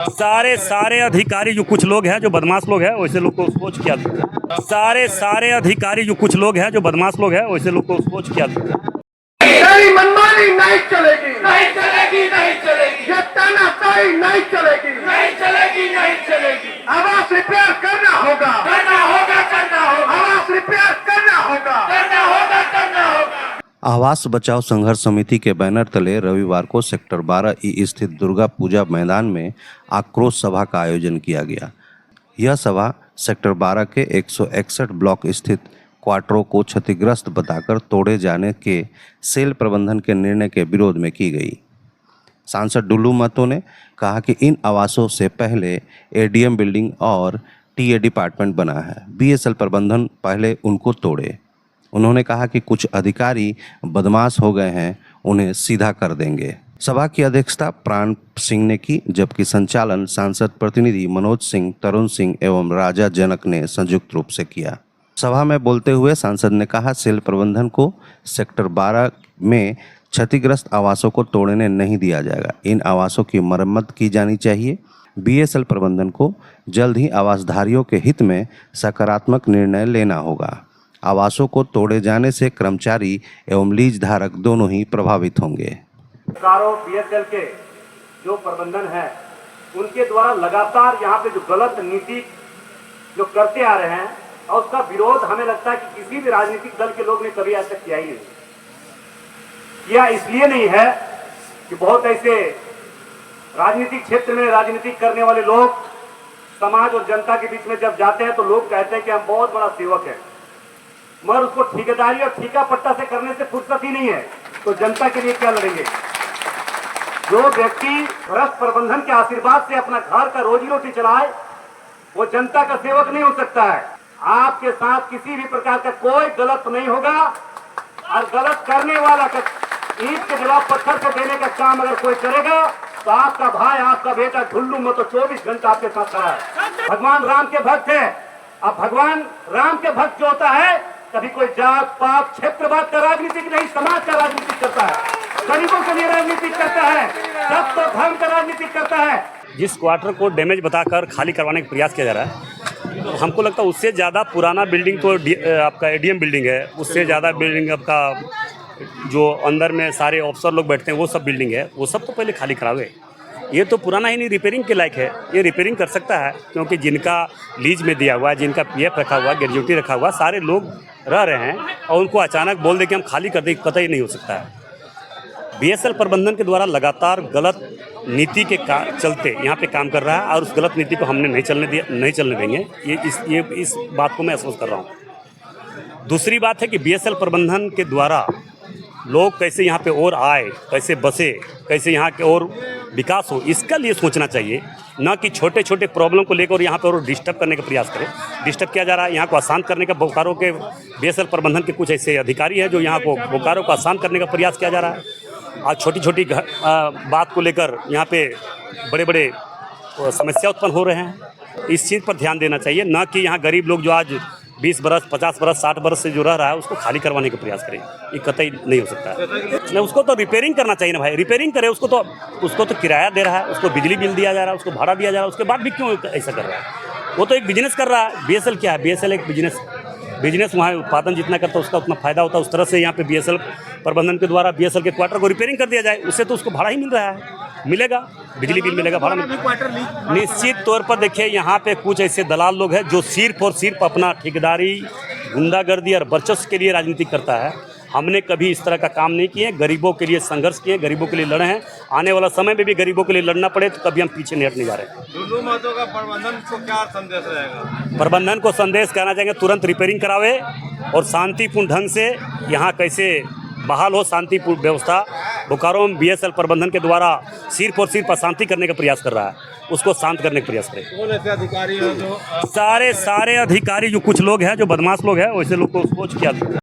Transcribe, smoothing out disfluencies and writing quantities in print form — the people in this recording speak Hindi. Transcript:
सारे अधिकारी जो कुछ लोग हैं जो बदमाश लोग हैं वैसे लोग को सोच किया। सारे अधिकारी जो कुछ लोग हैं जो बदमाश लोग हैं वैसे लोग को सोच किया। तेरी मनमानी नहीं चलेगी, नहीं चलेगी, नहीं चलेगी। ये तानाशाही नहीं चलेगी, नहीं चलेगी, नहीं चलेगी। आवास रिपेयर करना होगा, करना होगा, करना होगा। आवास रिपेयर करना होगा, करना होगा, करना होगा। आवास बचाओ संघर्ष समिति के बैनर तले रविवार को सेक्टर 12E स्थित दुर्गा पूजा मैदान में आक्रोश सभा का आयोजन किया गया। यह सभा सेक्टर 12 के 161 ब्लॉक स्थित क्वार्टरों को क्षतिग्रस्त बताकर तोड़े जाने के सेल प्रबंधन के निर्णय के विरोध में की गई। सांसद डुल्लू महतो ने कहा कि इन आवासों से पहले एडीएम बिल्डिंग और टीए डिपार्टमेंट बना है। बीएसएल प्रबंधन पहले उनको तोड़े। उन्होंने कहा कि कुछ अधिकारी बदमाश हो गए हैं, उन्हें सीधा कर देंगे। सभा की अध्यक्षता प्राण सिंह ने की, जबकि संचालन सांसद प्रतिनिधि मनोज सिंह, तरुण सिंह एवं राजा जनक ने संयुक्त रूप से किया। सभा में बोलते हुए सांसद ने कहा, सेल प्रबंधन को सेक्टर 12 में क्षतिग्रस्त आवासों को तोड़ने नहीं दिया जाएगा। इन आवासों की मरम्मत की जानी चाहिए। बीएसएल प्रबंधन को जल्द ही आवासधारियों के हित में सकारात्मक निर्णय लेना होगा। आवासों को तोड़े जाने से कर्मचारी एवं लीज धारक दोनों ही प्रभावित होंगे। बीएसएल के जो प्रबंधन है उनके द्वारा लगातार यहाँ पे जो गलत नीति जो करते आ रहे हैं और उसका विरोध हमें लगता है कि किसी भी राजनीतिक दल के लोग ने कभी आज तक किया ही नहीं। किया इसलिए नहीं है कि बहुत ऐसे राजनीतिक क्षेत्र में राजनीतिक करने वाले लोग समाज और जनता के बीच में जब जाते हैं तो लोग कहते हैं कि हम बहुत बड़ा सेवक है, मगर उसको ठेकेदारी और ठीका पट्टा से करने से फुर्सत ही नहीं है, तो जनता के लिए क्या लड़ेंगे। जो व्यक्ति भ्रष्ट प्रबंधन के आशीर्वाद से अपना घर का रोजी रोटी चलाए वो जनता का सेवक नहीं हो सकता है। आपके साथ किसी भी प्रकार का कोई गलत नहीं होगा और गलत करने वाला का ईंट के जवाब पत्थर से देने का काम अगर कोई करेगा तो आपका भाई, आपका बेटा ढुल्लू महतो 24 घंटा आपके साथ खड़ा है। भगवान राम के भक्त है। अब भगवान राम के भक्त जो होता है कभी कोई जात पात क्षेत्रवाद का राजनीतिक नहीं, समाज का राजनीतिक करता है, गरीबों के लिए राजनीतिक करता है, सब तो धर्म का राजनीतिक करता है। जिस क्वार्टर को डैमेज बताकर खाली करवाने का प्रयास किया जा रहा है, तो हमको लगता है उससे ज़्यादा पुराना बिल्डिंग तो आपका एडीएम बिल्डिंग है, उससे ज़्यादा बिल्डिंग आपका जो अंदर में सारे ऑफिसर लोग बैठते हैं वो सब बिल्डिंग है, वो सब तो पहले खाली करावे। ये तो पुराना ही नहीं, रिपेयरिंग के लायक है। ये रिपेयरिंग कर सकता है क्योंकि जिनका लीज में दिया हुआ है, जिनका पीएफ रखा हुआ है, ग्रेजुएटी रखा हुआ, सारे लोग रह रहे हैं और उनको अचानक बोल दे कि हम खाली कर दें, कतई नहीं हो सकता है। बीएसएल प्रबंधन के द्वारा लगातार गलत नीति के चलते यहाँ पे काम कर रहा है और उस गलत नीति को हमने नहीं चलने देंगे। इस बात को मैं महसूस कर रहा हूँ। दूसरी बात है कि बीएसएल प्रबंधन के द्वारा लोग कैसे यहाँ पे और आए, कैसे बसे, कैसे यहाँ के और विकास हो, इसका लिए सोचना चाहिए, न कि छोटे छोटे प्रॉब्लम को लेकर यहाँ पर और डिस्टर्ब करने का प्रयास करें। डिस्टर्ब किया जा रहा है, यहाँ को आसान करने का बोकारो के बीएसएल प्रबंधन के कुछ ऐसे अधिकारी हैं जो यहाँ को बोकारो को आसान करने का प्रयास किया जा रहा है। आज छोटी छोटी बात को लेकर यहाँ पे बड़े बड़े समस्या उत्पन्न हो रहे हैं। इस चीज़ पर ध्यान देना चाहिए, न कि यहाँ गरीब लोग जो आज 20 बरस, 50 बरस, 60 बरस से जो रह रहा है उसको खाली करवाने का प्रयास करें। ये कतई नहीं हो सकता है। नहीं, उसको तो रिपेयरिंग करना चाहिए ना भाई, रिपेयरिंग करे। उसको तो किराया दे रहा है, उसको बिजली बिल दिया जा रहा है, उसको भाड़ा दिया जा रहा है, उसके बाद भी क्यों ऐसा कर रहा है। वो तो एक बिजनेस कर रहा है। बीएसएल क्या है? बीएसएल एक बिजनेस वहाँ उत्पादन जितना करता है उसका उतना फायदा होता है। उस तरह से यहाँ पे बीएसएल प्रबंधन के द्वारा बीएसएल के क्वार्टर को रिपेयरिंग कर दिया जाए, उससे तो उसको भाड़ा ही मिल रहा है, मिलेगा, बिजली बिल मिलेगा, भाड़ा मिलेगा। निश्चित तौर पर देखिए यहाँ पे कुछ ऐसे दलाल लोग हैं जो सिर्फ और सिर्फ अपना ठेकेदारी, गुंडागर्दी और वर्चस्व के लिए राजनीति करता है। हमने कभी इस तरह का काम नहीं किए, गरीबों के लिए संघर्ष किए, गरीबों के लिए लड़े हैं। आने वाला समय में भी गरीबों के लिए लड़ना पड़े तो कभी हम पीछे नहीं हटने जा रहे। डुल्लू महतो का प्रबंधन को क्या संदेश रहेगा? प्रबंधन को संदेश कहना चाहेंगे तुरंत रिपेयरिंग करावे और शांतिपूर्ण ढंग से यहाँ कैसे बहाल हो शांतिपूर्ण व्यवस्था। बोकारो में बीएसएल प्रबंधन के द्वारा सिर्फ और सिर्फ अशांति करने का प्रयास कर रहा है, उसको शांत करने का प्रयास करें। कौन ऐसे अधिकारी हैं जो सारे अधिकारी जो कुछ लोग हैं जो बदमाश लोग हैं वैसे लोग को सोच किया।